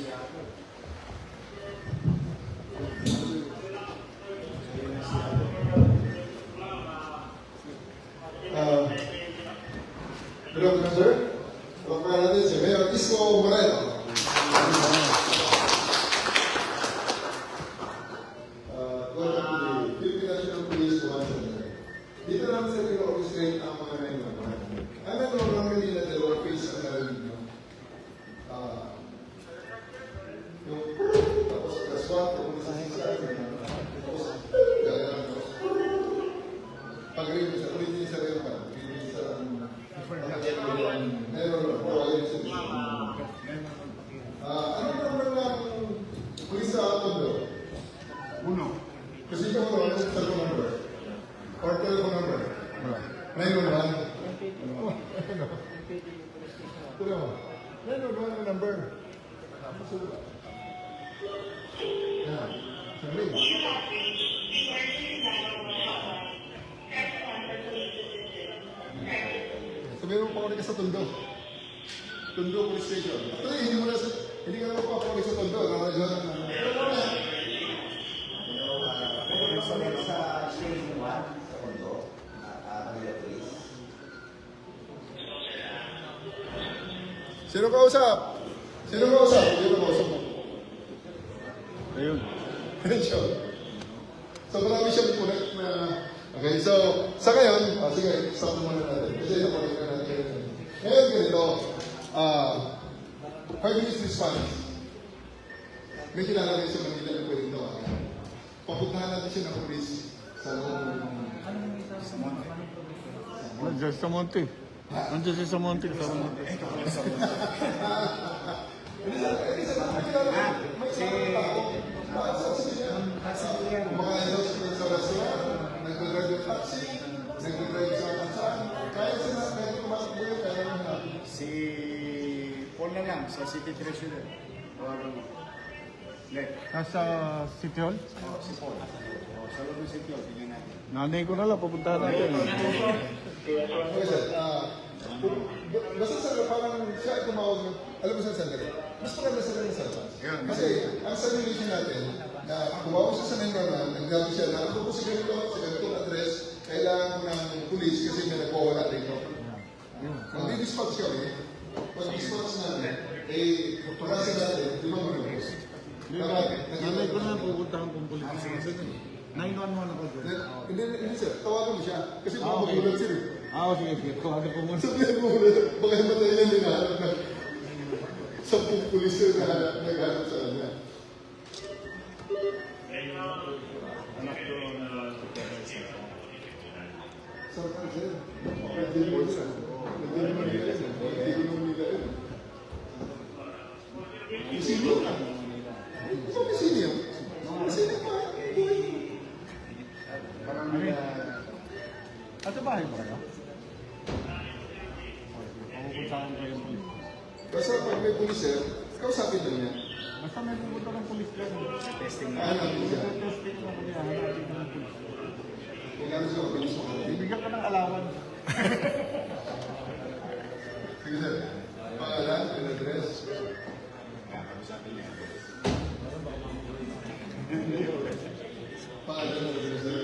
Good afternoon, sir. Welcome natin si Mayor Isko Moreno. Welcome to the Philippine National Police Command. Dito namin sa pinag-orchestrate ang mga naman. Alam mo, normally na dalawa face ang narinig nyo. Yung tapos kaswat, tapos nasasisa, tapos gano'n. Pag-rin mo sa ulitin sa rin pa. Ano naman lang pulis sa Tondo? Uno. Kasi ikaw mo, ano sa telephone number? Or telephone number? 911? Tula mo. 911 ang number. Yan. Sabi. Sabihin mo pa ulit ka sa Tondo. Tondo Police Station. Actually, hindi ka naman pa ulit sa Tondo. Sa Station 1, sa Tondo, Manila Police. Sino kausap? Sino kausap? Sino kausap mo? Ayun. Ayun siya. So, marami siyang connect na... Okay, so, sa ngayon, sige, stop naman natin. Kasi napalit ka natin. Ngayon, ganito, 5 minutes response. May kilala rin sa Manila na pwedeng tawagan. Papuntahan natin siya ng police sa loob ng... Nandiyan sa Monte. Nandiyan siya sa Monte. Sa Monte. Kumakain daw sa restaurant, nag-drive yung taxi, nag-drive sa kansaan. Kaya sila, kahit kumakbo yun, kaya naman natin. Si Paul na lang, sa City Treasurer. Or, Nasa City Hall? si Paul. Sa loob ng City Hall, tingnan natin. Nanay ko na lang, papuntahan natin. Okay, sir. Basta sir, parang siya ay tumawag ng, alam mo saan sandali? Mas maganda sa rin sa labas. Kasi ang simulation natin, na tumawag siya sa 911, naggabi siya na ako po sa ganitong address, kailangan ng police kasi may nagpawala dito. Mag-dispatch kami, pag-dispatch namin, pag-asa natin, di ba mag-dispatch? Nanay ko na lang, pupuntahan kong pulis. 911 ako dyan. Hindi sir, tawagan mo siya. Kasi baka magulat sir eh. Sige. Tawagan ko muna. Sabihan mo muna, baka himatayin yan din nahanap na 10 pulis sir na naghanap sa kanya. Anak ko na Sarap sir. Nagdili mo sir. Nagdili mo nila sir. Nagdili mo nila yun. Isilyo ka. Ito ba isilyo? Isilyo ka. parang At sa bahay ba kayo? Pupuntahan ko yung pulis. Basta pag may pulis sir, kausapin lang niya. Basta may pupunta ng pulis dyan. testing na. Hanap mo siya. Testing na ko niya. Hanapin ko ng pulis. Kailangan siya mapilis mo. Bibigyan ka ng alawan. Sige sir. Pangalan, address. Pangalan, address sir.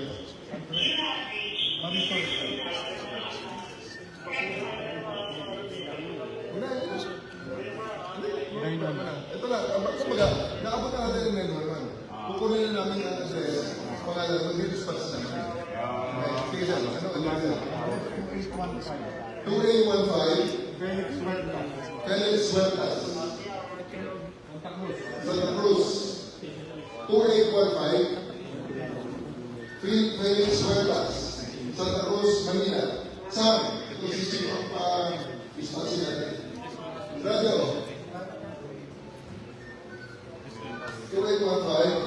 Ito lang, kumbaga, naabot na natin yung 911. Kukunin na namin ang address, pangalan, mag-dispatch na namin. Sige sir, ano address? 2815 Felix Huertas, Santa Cruz. 2815 Felix Huertas, Santa Cruz, Manila. Sam, ito si Chief of Dispatch natin. Radio. 2815